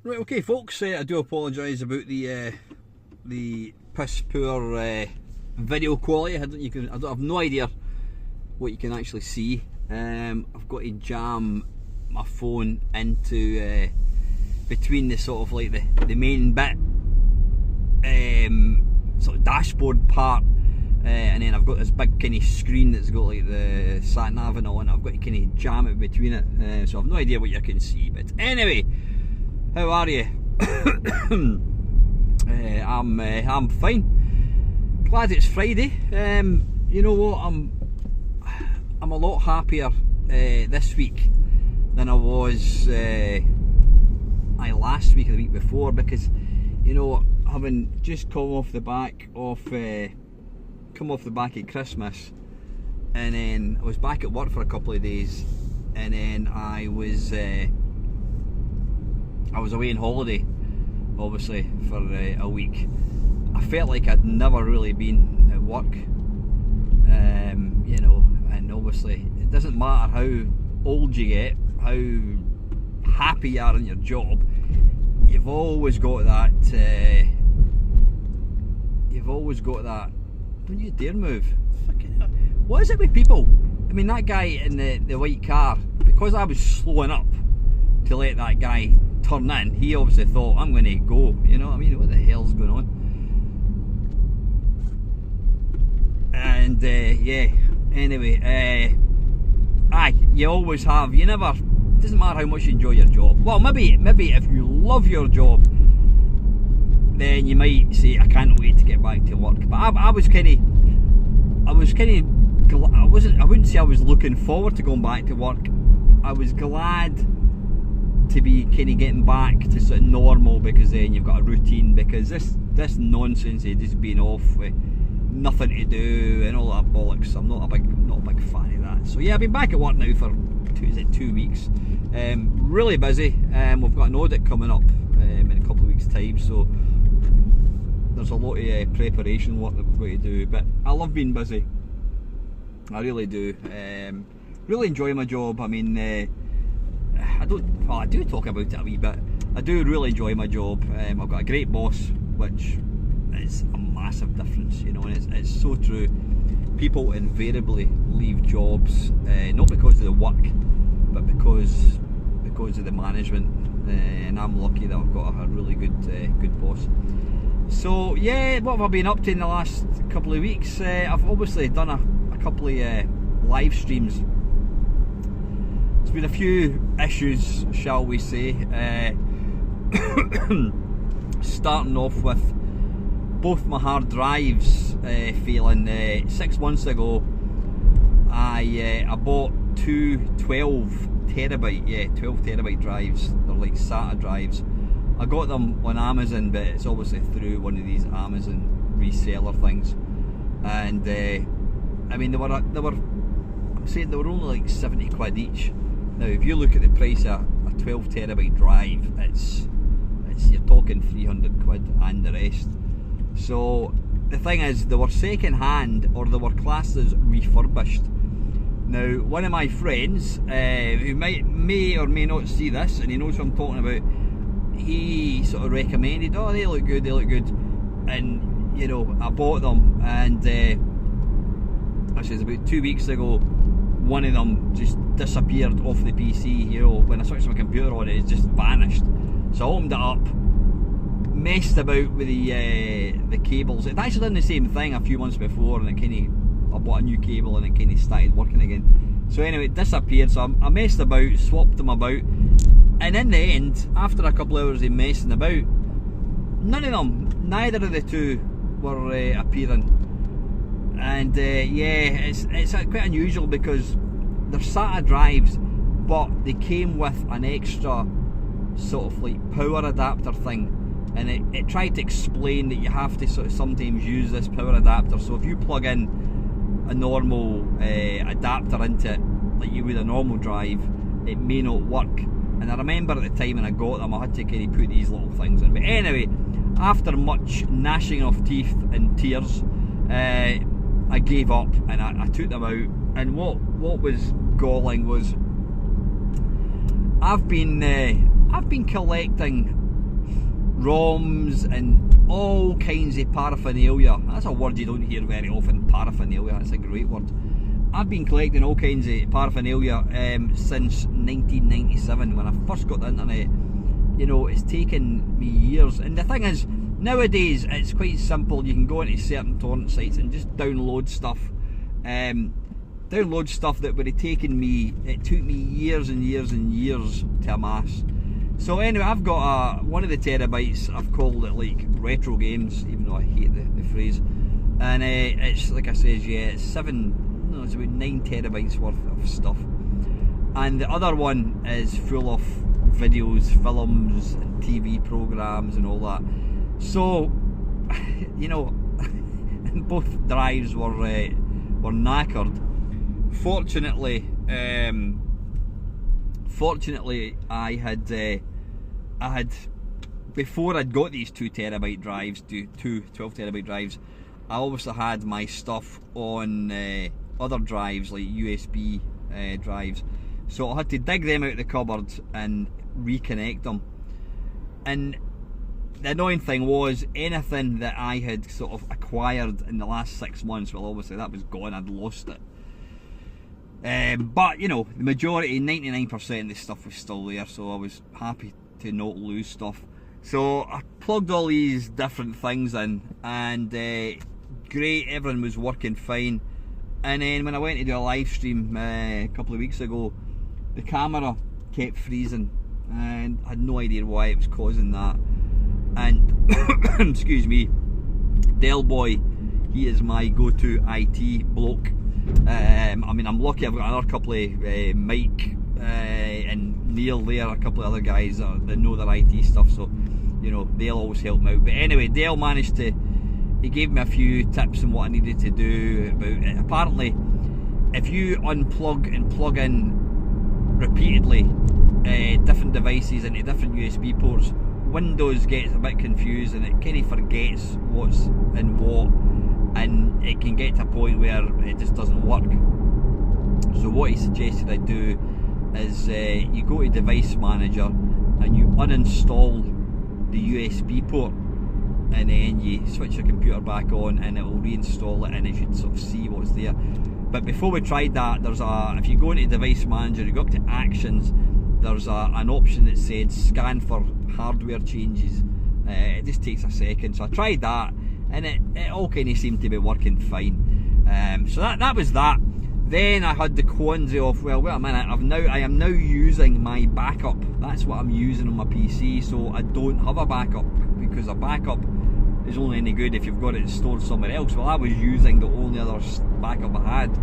Right, okay, folks. I do apologise about the piss poor video quality. I have no idea what you can actually see. I've got to jam my phone into between the sort of like the main bit, sort of dashboard part, and then I've got this big kind of screen that's got like the sat nav and all, and I've got to kind of jam it between it. So I've no idea what you can see. But anyway, how are you? I'm fine. Glad it's Friday. You know what? I'm a lot happier this week than I was last week or the week before, because you know, having just come off the back of Christmas, and then I was back at work for a couple of days, and then I was away on holiday, obviously, for a week. I felt like I'd never really been at work, you know, and obviously it doesn't matter how old you get, how happy you are in your job, you've always got that, don't you dare move. Fucking hell. What is it with people? I mean, that guy in the white car, because I was slowing up to let that guy turn in, he obviously thought, I'm going to go, you know what I mean? What the hell's going on? And yeah, anyway, you always have, you never, it doesn't matter how much you enjoy your job. Well, maybe if you love your job, then you might say, I can't wait to get back to work. But I wouldn't say I was looking forward to going back to work. I was glad to be kind of getting back to sort of normal, because then you've got a routine, because this nonsense of just being off with nothing to do and all that bollocks, I'm not a big fan of that. So yeah, I've been back at work now for 2 weeks. Really busy. We've got an audit coming up in a couple of weeks' time, so there's a lot of preparation work that we've got to do, but I love being busy. I really do. Really enjoy my job. I mean, I do talk about it a wee bit. I do really enjoy my job. I've got a great boss, which is a massive difference, you know, and it's so true. People invariably leave jobs, not because of the work, but because of the management, and I'm lucky that I've got a really good boss. So yeah, what have I been up to in the last couple of weeks? I've obviously done a couple of live streams. There's been a few issues, shall we say, starting off with both my hard drives failing. 6 months ago I bought two 12 terabyte drives. They're like SATA drives. I got them on Amazon, but it's obviously through one of these Amazon reseller things, and I mean they were I'm saying they were only like 70 quid each. Now if you look at the price of a 12 terabyte drive, it's you're talking 300 quid and the rest. So the thing is, they were second hand, or they were classed as refurbished. Now one of my friends, who may or may not see this, and he knows what I'm talking about, he sort of recommended, oh, they look good, and you know, I bought them, and actually it's about 2 weeks ago, one of them just disappeared off the PC. You know, when I switched my computer on, it just vanished. So I opened it up, messed about with the cables. It actually done the same thing a few months before, and I bought a new cable and it kind of started working again. So anyway, it disappeared, so I messed about, swapped them about, and in the end, after a couple of hours of messing about, neither of the two were appearing. And yeah, it's quite unusual, because they're SATA drives, but they came with an extra sort of like power adapter thing, and it tried to explain that you have to sort of sometimes use this power adapter. So if you plug in a normal adapter into it, like you would a normal drive, it may not work. And I remember at the time when I got them, I had to kind of put these little things in. But anyway, after much gnashing of teeth and tears, I gave up and I took them out. And what was galling was, I've been collecting ROMs and all kinds of paraphernalia. That's a word you don't hear very often, paraphernalia. That's a great word. I've been collecting all kinds of paraphernalia since 1997 when I first got the internet. You know, it's taken me years, and the thing is, nowadays it's quite simple. You can go into certain torrent sites and just download stuff. Download stuff that would have taken me, it took me years and years and years to amass. So anyway, I've got one of the terabytes. I've called it like retro games, even though I hate the phrase. And it's like I says, yeah, it's about 9 terabytes worth of stuff. And the other one is full of videos, films, and TV programs and all that. So, you know, both drives were knackered. Fortunately, I had before I'd got these 2 terabyte drives, two 12 terabyte drives, I obviously had my stuff on other drives like USB drives, so I had to dig them out of the cupboard and reconnect them. And the annoying thing was, anything that I had sort of acquired in the last 6 months, well, obviously that was gone. I'd lost it. But you know, the majority, 99% of the stuff was still there, so I was happy to not lose stuff. So I plugged all these different things in, and great, everything was working fine. And then when I went to do a live stream a couple of weeks ago, the camera kept freezing, and I had no idea why it was causing that. And excuse me, Del Boy, he is my go-to IT bloke. I mean, I'm lucky I've got another couple of Mike and Neil there, a couple of other guys that know their IT stuff, so you know, they'll always help me out. But anyway, Dale managed to, he gave me a few tips on what I needed to do about it. Apparently, if you unplug and plug in repeatedly different devices into different USB ports, Windows gets a bit confused and it kind of forgets what's in what, and it can get to a point where it just doesn't work. So what he suggested I do is you go to Device Manager and you uninstall the USB port, and then you switch your computer back on and it will reinstall it, and it should sort of see what's there. But before we tried that, there's if you go into Device Manager, you go up to Actions, there's an option that said scan for hardware changes. It just takes a second, so I tried that, and it all kind of seemed to be working fine. So that was that. Then I had the quandary of, well, wait a minute, I am now using my backup. That's what I'm using on my PC, so I don't have a backup, because a backup is only any good if you've got it stored somewhere else. Well, I was using the only other backup I had,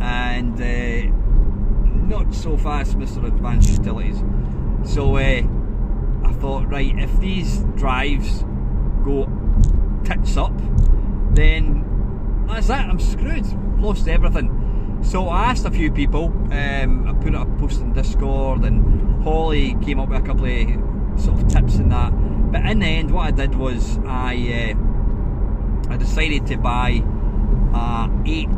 and not so fast, Mr. Advanced Utilities. So I thought, right, if these drives go tits up, then that's it, I'm screwed, lost everything. So I asked a few people, I put up a post in Discord, and Holly came up with a couple of sort of tips in that. But in the end, what I did was I decided to buy a 8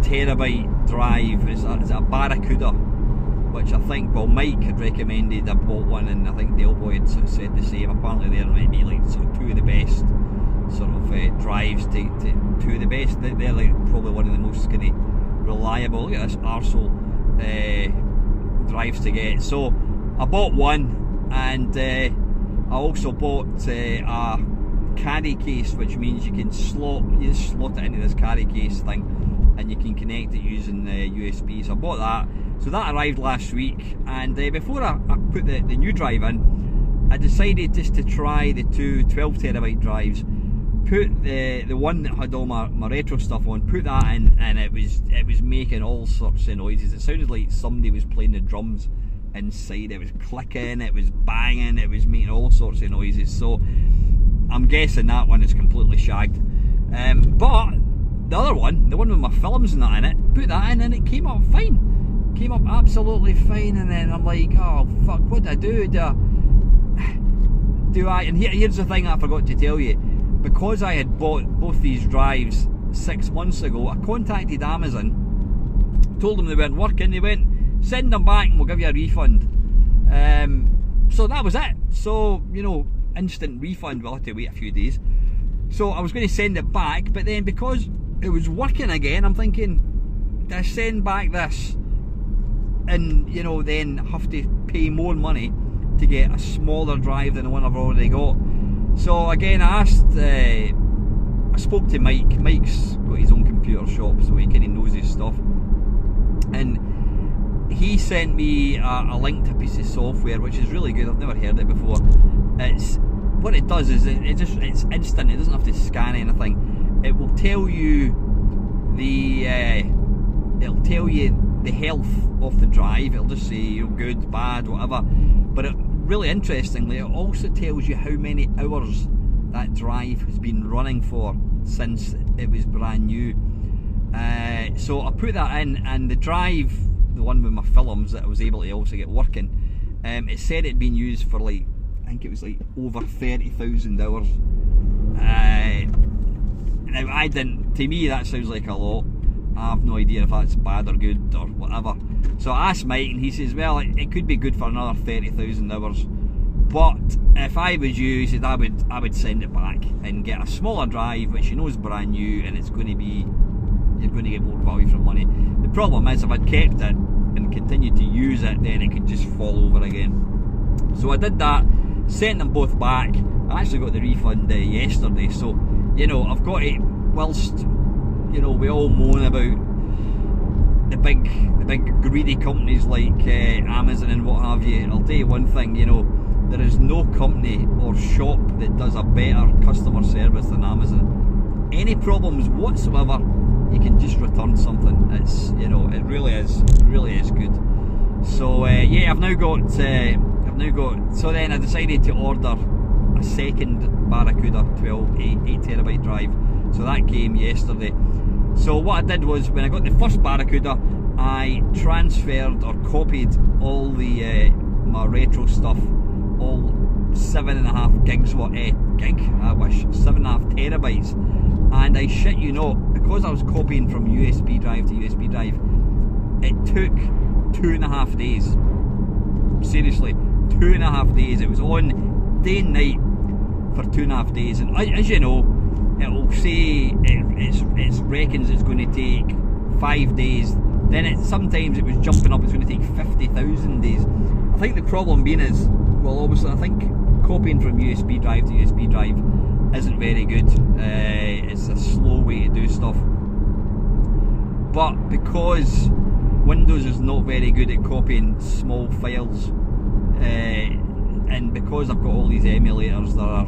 terabyte drive. It's a Barracuda, which I think, well, Mike had recommended. I bought one, and I think Del Boy had sort of said the same. Apparently there might be like sort of 2 of the best sort of drives, to 2 of the best. They're like probably one of the most kind of reliable. Look at this arsehole drives to get. So I bought one, and I also bought a carry case, which means you just slot it into this carry case thing, and you can connect it using USB. So I bought that. So that arrived last week, and before I put the new drive in, I decided just to try the 2 12 terabyte drives. Put the one that had all my retro stuff on, put that in, and it was making all sorts of noises. It sounded like somebody was playing the drums inside. It was clicking, it was banging, it was making all sorts of noises. So I'm guessing that one is completely shagged. But the other one, the one with my films and that in it, put that in and it came up fine. Came up absolutely fine. And then I'm like, oh fuck, what do I do? Do I? And here's the thing I forgot to tell you. Because I had bought both these drives 6 months ago, I contacted Amazon, told them they weren't working. They went, send them back and we'll give you a refund. So that was it. So, you know, instant refund. We'll have to wait a few days. So I was going to send it back, but then because it was working again, I'm thinking, do I send back this and, you know, then have to pay more money to get a smaller drive than the one I've already got? So again, I spoke to Mike. Mike's got his own computer shop, so he kind of knows his stuff, and he sent me a link to a piece of software which is really good. I've never heard it before. It's, what it does is it's instant. It doesn't have to scan anything. It will tell you the health of the drive. It'll just say, you know, good, bad, whatever. But it, really interestingly, it also tells you how many hours that drive has been running for since it was brand new. So I put that in, and the drive, the one with my films that I was able to also get working, it said it'd been used for like, I think it was like over 30,000 hours. Now I didn't, to me that sounds like a lot. I have no idea if that's bad or good or whatever. So I asked Mike, and he says, well, it could be good for another 30,000 hours. But if I was you, he said, I would send it back and get a smaller drive, which you know is brand new, and it's going to be, you're going to get more value for money. The problem is, if I'd kept it and continued to use it, then it could just fall over again. So I did that, sent them both back. I actually got the refund yesterday. So, you know, I've got it, whilst, you know, we all moan about the big greedy companies like Amazon and what have you. I'll tell you one thing, you know, there is no company or shop that does a better customer service than Amazon. Any problems whatsoever, you can just return something. It's, you know, it really is good. So yeah, I've now got. So then I decided to order a second Barracuda 8TB drive. So that came yesterday. So what I did was, when I got the first Barracuda, I transferred or copied all the my retro stuff, all 7.5 gigs, 7.5 terabytes, and I shit you not, because I was copying from USB drive to USB drive, it took 2.5 days. Seriously, 2.5 days. It was on day and night for 2.5 days, and as you know, it will say it reckons it's going to take 5 days. Then sometimes it was jumping up, it's going to take 50,000 days. I think the problem being is, well, obviously I think copying from USB drive to USB drive isn't very good. It's a slow way to do stuff. But because Windows is not very good at copying small files, and because I've got all these emulators, there are,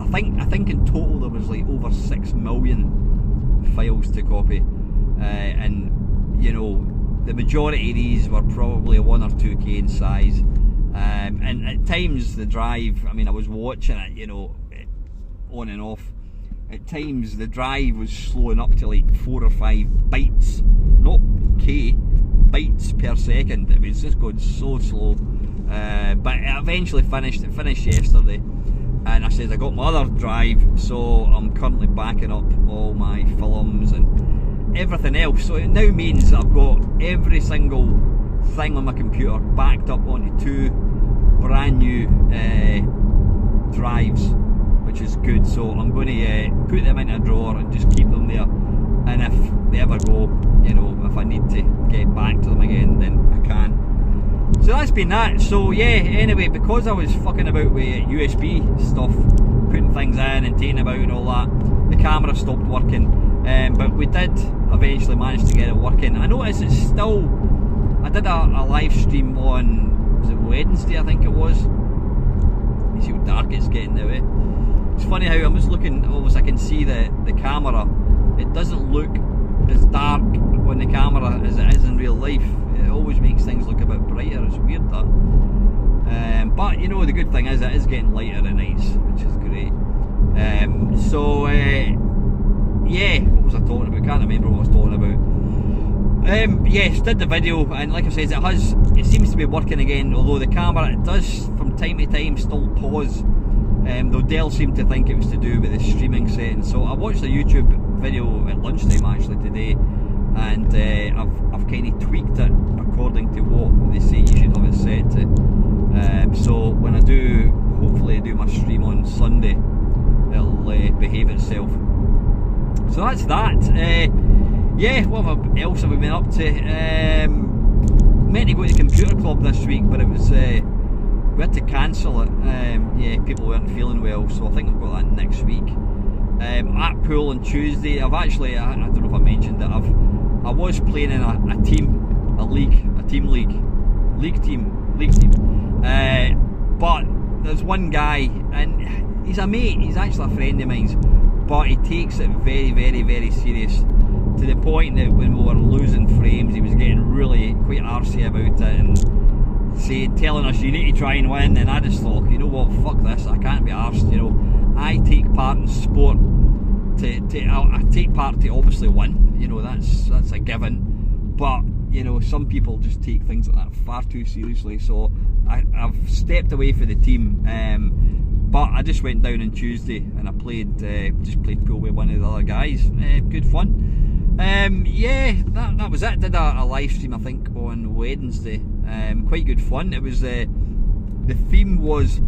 I think in total there was like over 6 million files to copy, and you know, the majority of these were probably 1 or 2K in size, and at times the drive, I mean, I was watching it, you know, on and off. At times the drive was slowing up to like 4 or 5 bytes, not K, bytes per second. It was just going so slow, but it eventually finished. It finished yesterday, and I said I got my other drive, so I'm currently backing up all my films and everything else. So it now means that I've got every single thing on my computer backed up onto 2 brand new drives, which is good. So I'm going to put them in a drawer and just keep them there, and if they ever go, you know, if I need to get back to them again, then I can. So that's been that. So yeah, anyway, because I was fucking about with USB stuff, putting things in and taking about and all that, the camera stopped working, but we did eventually manage to get it working. I noticed it's still, I did a live stream on, was it Wednesday, I think it was. You see how dark it's getting now, eh? It's funny how I'm just looking, almost I can see the camera, it doesn't look as dark on the camera as it is in real life. It always makes things look a bit brighter. It's weird that. But you know, the good thing is it is getting lighter at nights, which is great. So yeah, what was I talking about? Can't remember what I was talking about. Yes, did the video, and like I said, it seems to be working again, although the camera, it does from time to time still pause, though Dell seemed to think it was to do with the streaming settings. So I watched a YouTube video at lunchtime actually today, and I've kind of tweaked it according to what they say you should have it set to. So when I do, hopefully do my stream on that's that. Yeah, what else have we been up to? Meant to go to the computer club this week, but it was we had to cancel it. Yeah, people weren't feeling well, so I think I've got that next week. At pool on Tuesday, I've actually, I don't know if I mentioned it, I was playing in a team, a team. But there's one guy, and he's a mate, he's actually a friend of mine, but he takes it very, very, very serious, to the point that when we were losing frames, he was getting really quite arsey about it, and telling us you need to try and win. And I just thought, you know what, fuck this, I can't be arsed, you know. I take part in sport I take part to obviously win, you know, that's a given, but you know, some people just take things like that far too seriously, so I've stepped away from the team, but I just went down on Tuesday and I played pool with one of the other guys. Good fun. Yeah, that was it. Did a live stream I think on Wednesday. Quite good fun. It was the theme was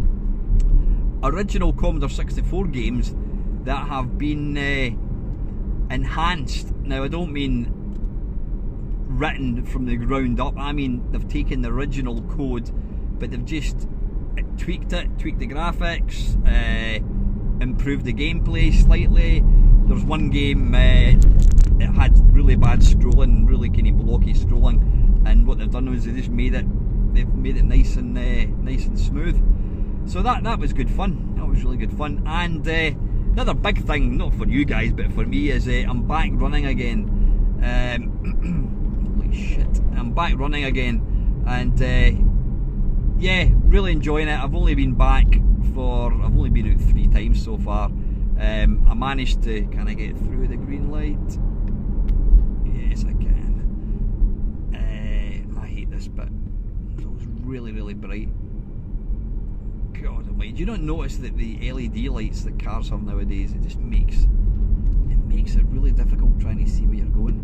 original Commodore 64 games that have been enhanced. Now I don't mean written from the ground up, I mean they've taken the original code but they've just tweaked the graphics, improved the gameplay slightly. There's one game it had really bad scrolling, really kind of blocky scrolling, and what they've done was they've made it nice and smooth. So that was good fun. That was really good fun. And another big thing, not for you guys but for me, is I'm back running again. Holy shit! I'm back running again, and yeah, really enjoying it. I've only been out 3 times so far. I managed to kind of get through the green light. Yes, I can. I hate this bit. It was really, really bright. God almighty. Do you not notice that the LED lights that cars have nowadays, it just makes it really difficult trying to see where you're going.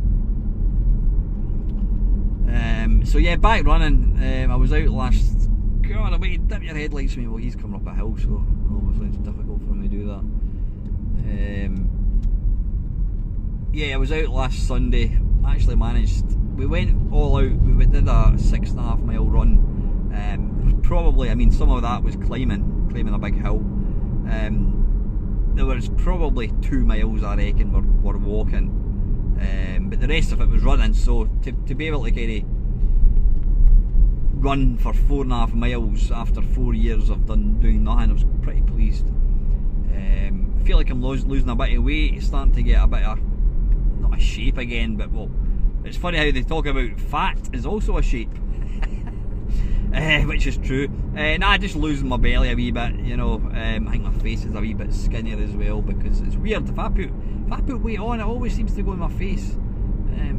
So yeah, back running. I was out last, God almighty, dip your headlights me. Well, he's coming up a hill, so obviously it's difficult for him to do that. Yeah, I was out last Sunday. Actually managed, we went all out, we did a 6.5 mile run. Probably, I mean, some of that was climbing a big hill. There was probably 2 miles I reckon were walking, but the rest of it was running. So to be able to kind of run for 4.5 miles after 4 years of doing nothing, I was pretty pleased. I feel like I'm losing a bit of weight, starting to get a bit of, not a shape again, but well, it's funny how they talk about fat is also a shape. Which is true. Nah, just losing my belly a wee bit, you know. I think my face is a wee bit skinnier as well, because it's weird, if I put weight on, it always seems to go in my face.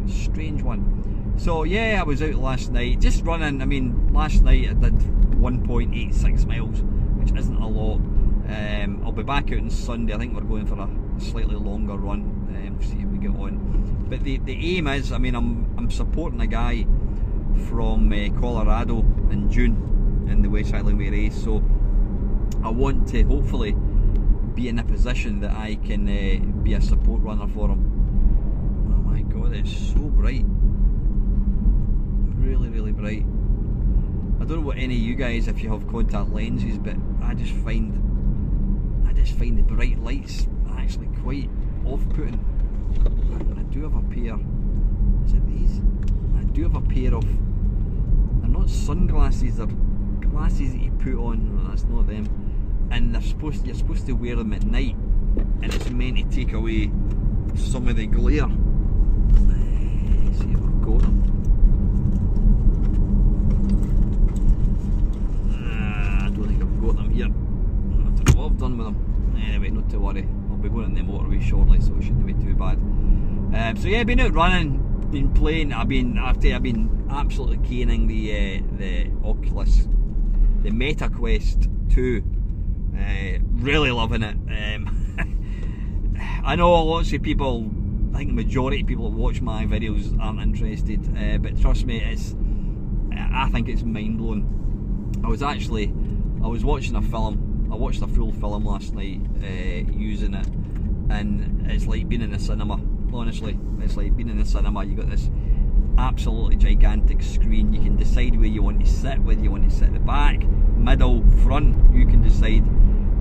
Strange one. So yeah, I was out last night, just running. I mean, last night I did 1.86 miles, which isn't a lot. I'll be back out on Sunday. I think we're going for a slightly longer run, see how we get on. But the aim is, I mean, I'm supporting a guy from Colorado in June in the West Highland Way race, so I want to hopefully be in a position that I can be a support runner for him. Oh my god, it's so bright, really, really bright. I don't know what any of you guys, if you have contact lenses, but I just find the bright lights actually quite off-putting. I do have a pair, is it these? I do have a pair of, they're not sunglasses, they're glasses that you put on. Well, that's not them, and you're supposed to wear them at night, and it's meant to take away some of the glare. Let's see if I've got them. I don't think I've got them here. I don't know what I've done with them. Anyway, not to worry, I'll be going on the motorway shortly, so it shouldn't be too bad. So yeah, been out running, been playing. I've been absolutely caning the Oculus, the Meta Quest 2. Really loving it. I know lots of people, I think the majority of people that watch my videos aren't interested, but trust me, I think it's mind blowing. I was watching a film. I watched a full film last night using it, and it's like being in a cinema. honestly. It's like being in the cinema. You got this absolutely gigantic screen. You can decide where you want to sit, whether you want to sit at the back, middle, front. You can decide.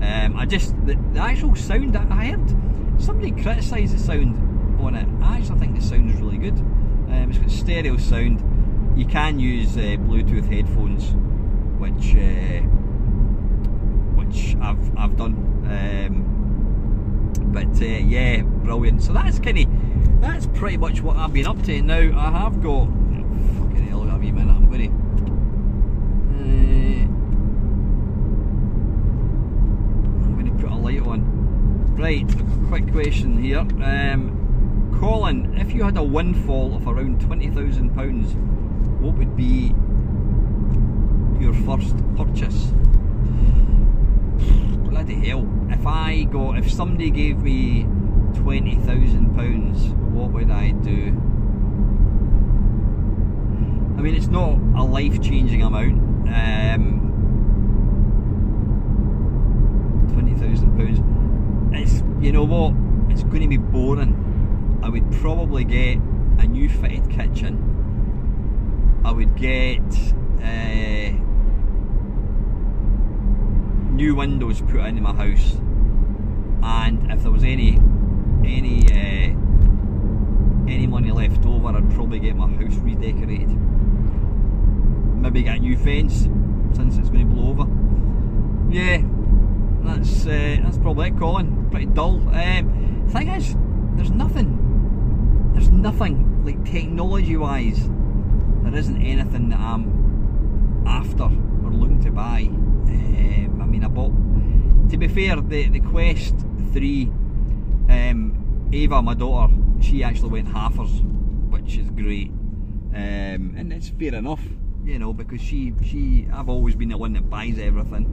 The actual sound, I heard somebody criticise the sound on it. I actually think the sound is really good. It's got stereo sound. You can use Bluetooth headphones, which I've done. Yeah, brilliant. So that's pretty much what I've been up to. Now I have got fucking hell. Got a wee minute. I'm going to put a light on. Right, quick question here. Colin, if you had a windfall of around £20,000, what would be your first purchase? Bloody hell. If somebody gave me £20,000, what would I do? I mean, it's not a life-changing amount. £20,000. It's, you know what? It's going to be boring. I would probably get a new fitted kitchen. I would get new windows put into my house, and if there was any money left over, I'd probably get my house redecorated. Maybe get a new fence since it's going to blow over. Yeah, that's probably it, Colin. Pretty dull. Thing is, there's nothing like technology-wise. There isn't anything that I'm after or looking to buy. I mean, I bought, to be fair, the Quest 3, Ava, my daughter, she actually went halfers, which is great. And it's fair enough, you know, because I've always been the one that buys everything.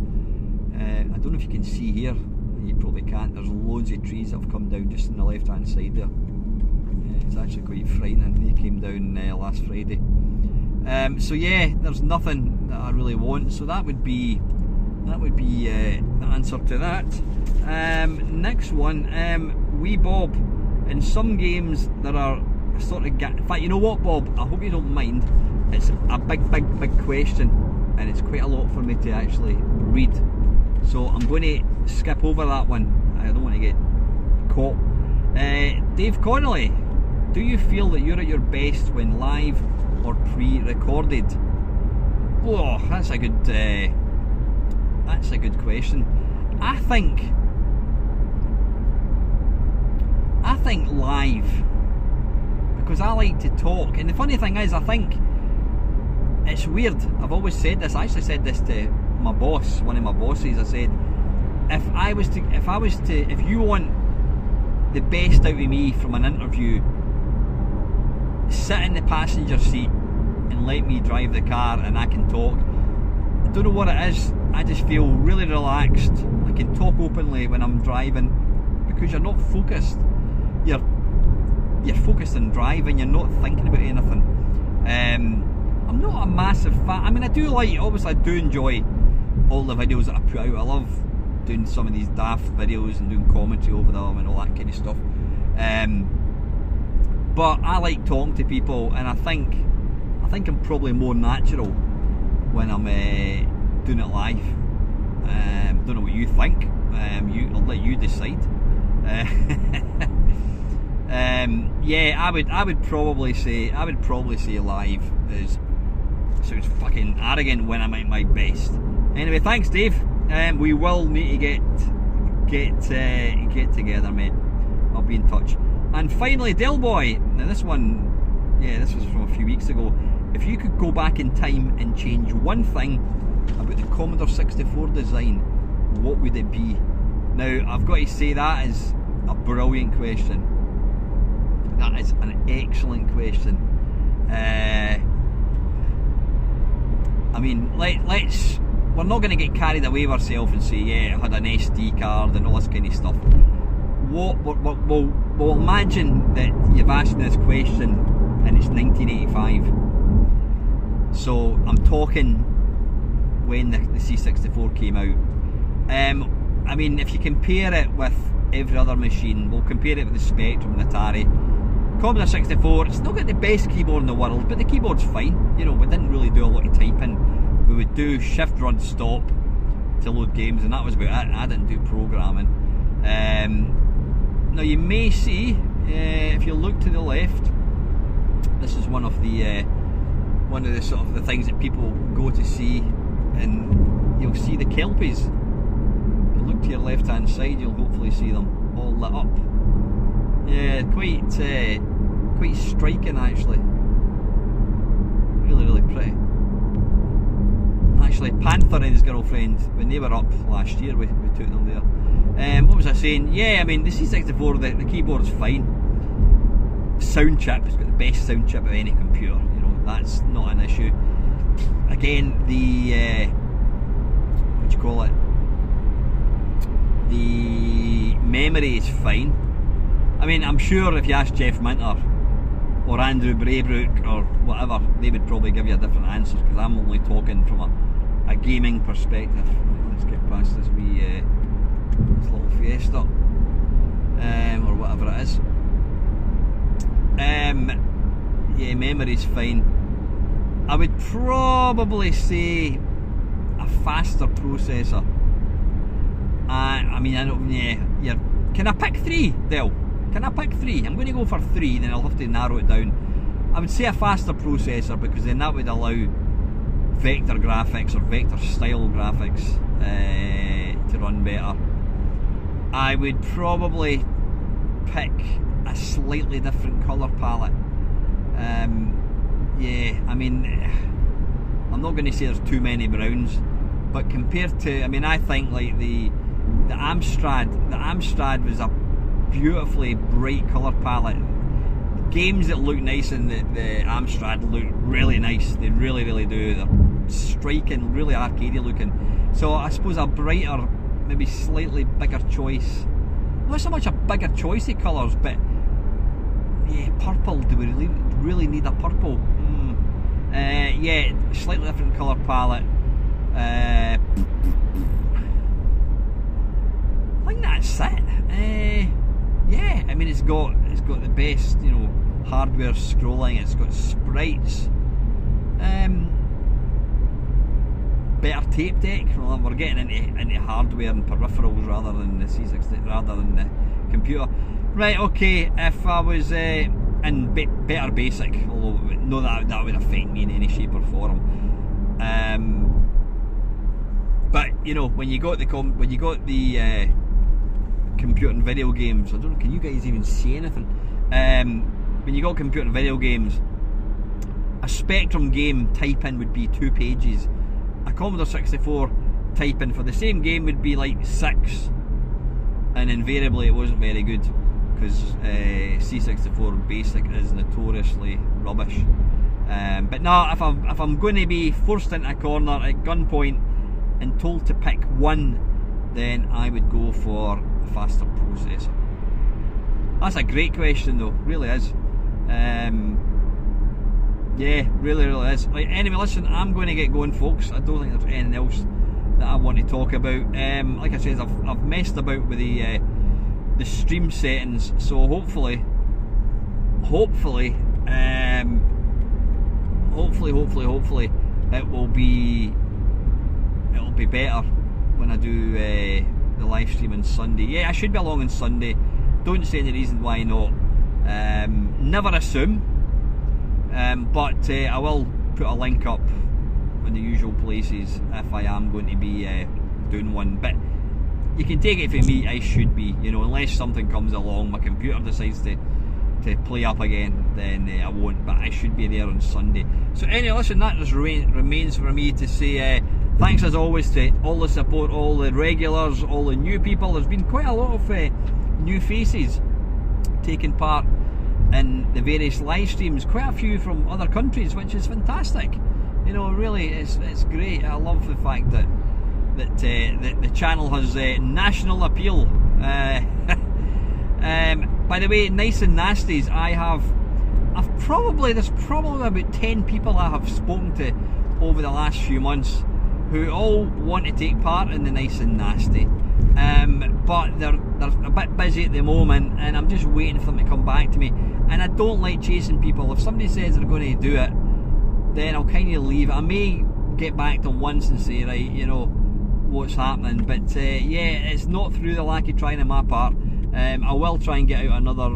I don't know if you can see here, you probably can't, there's loads of trees that have come down just on the left hand side there. It's actually quite frightening. They came down last Friday. So yeah, there's nothing that I really want. So that would be the answer to that. Next one, wee Bob. In some games there are sort of in fact, you know what, Bob? I hope you don't mind. It's a big question, and it's quite a lot for me to actually read. So I'm going to skip over that one. I don't want to get caught. Dave Connolly, do you feel that you're at your best when live or pre-recorded? Oh, that's a good question. I think live, because I like to talk, and the funny thing is, I think it's weird. I've always said this. I actually said this to my boss, one of my bosses. I said, if you want the best out of me from an interview, sit in the passenger seat and let me drive the car, and I can talk. I don't know what it is. I just feel really relaxed. I can talk openly when I'm driving, because you're not focused. You're focused on driving. You're not thinking about anything. I'm not a massive fan. I mean, I do enjoy all the videos that I put out. I love doing some of these daft videos and doing commentary over them and all that kind of stuff. But I like talking to people, and I think I'm probably more natural when I'm doing it live. Don't know what you think. I'll let you decide. Yeah, I would probably say live sounds fucking arrogant when I'm at my best. Anyway, thanks, Dave. We will need to get together, mate. I'll be in touch. And finally, Del Boy. Now this one, this was from a few weeks ago. If you could go back in time and change one thing about the Commodore 64 design, what would it be? Now, I've got to say, that is a brilliant question. That is an excellent question. I mean, we're not going to get carried away with ourselves and say, yeah, it had an SD card and all this kind of stuff. We'll imagine that you've asked me this question and it's 1985. So I'm talking when the C64 came out. I mean, if you compare it with every other machine, we'll compare it with the Spectrum and Atari. Commodore 64, it's not got the best keyboard in the world, but the keyboard's fine. You know, we didn't really do a lot of typing. We would do shift run stop to load games, and that was about it. I didn't do programming. Now you may see, if you look to the left, this is one of the sort of the things that people go to see, and you'll see the Kelpies. If you look to your left hand side, you'll hopefully see them all lit up. Yeah, quite striking actually. Really, really pretty. Actually, Panther and his girlfriend, when they were up last year, we took them there. What was I saying? Yeah, I mean, the C64, the keyboard's fine. Sound chip, it's got the best sound chip of any computer, you know, that's not an issue. Again, the, what do you call it? The memory is fine. I mean, I'm sure if you ask Jeff Minter or Andrew Braybrook or whatever, they would probably give you a different answer, because I'm only talking from a gaming perspective. Let's get past this wee this little Fiesta or whatever it is. Yeah, memory's fine. I would probably say a faster processor. I mean, I don't. Yeah, can I pick three, Del? Can I pick three? I'm going to go for three, then I'll have to narrow it down. I would say a faster processor, because then that would allow vector graphics or vector style graphics to run better. I would probably pick a slightly different colour palette. Yeah, I mean, I'm not going to say there's too many browns, but compared to, I mean, I think like the Amstrad was a beautifully bright colour palette. Games that look nice in the Amstrad look really nice. They really, really do. They're striking, really arcadey looking. So I suppose a brighter, maybe slightly bigger choice. Not so much a bigger choice of colours, but yeah, purple. Do we really need a purple? Yeah, slightly different colour palette. I think that's it. Yeah, I mean, it's got the best, you know, hardware scrolling. It's got sprites. Better tape deck. Well, we're getting into hardware and peripherals rather than the C60, rather than the computer. Right, okay. If I was in better basic, although no, that would affect me in any shape or form. But you know, when you got the computer and video games, I don't know, can you guys even see anything? When you got computer and video games, a Spectrum game type-in would be 2 pages. A Commodore 64 type-in for the same game would be like 6, and invariably it wasn't very good, because C64 Basic is notoriously rubbish. But no, if I'm going to be forced into a corner at gunpoint and told to pick one, then I would go for a faster processor. That's a great question though, really is. Yeah, really is. Like, anyway, listen, I'm going to get going, folks. I don't think there's anything else that I want to talk about. Like I said, I've messed about with the stream settings, so hopefully it will be better when I do the live stream on Sunday. Yeah, I should be along on Sunday. Don't see any reason why not. Never assume, but I will put a link up in the usual places if I am going to be doing one. But you can take it from me, I should be, you know, unless something comes along, my computer decides to play up again, then I won't, but I should be there on Sunday. So anyway, listen, that just remains for me to say thanks as always to all the support, all the regulars, all the new people. There's been quite a lot of new faces taking part in the various live streams, quite a few from other countries, which is fantastic. You know, really, it's great. I love the fact that the channel has national appeal. By the way, Nice and Nasties, there's probably about 10 people I have spoken to over the last few months who all want to take part in the Nice and Nasty. but they're a bit busy at the moment, and I'm just waiting for them to come back to me. And I don't like chasing people. If somebody says they're going to do it, then I'll kind of leave it. I may get back to them once and say, right, you know, what's happening, but yeah, it's not through the lack of trying on my part. I will try and get out another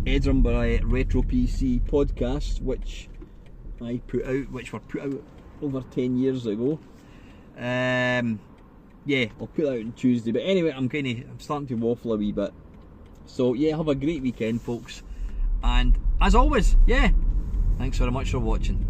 Edinburgh Retro PC podcast, which were put out over 10 years ago. Yeah, I'll put that out on Tuesday. But anyway, I'm starting to waffle a wee bit. So yeah, have a great weekend, folks. And as always, yeah, thanks very much for watching.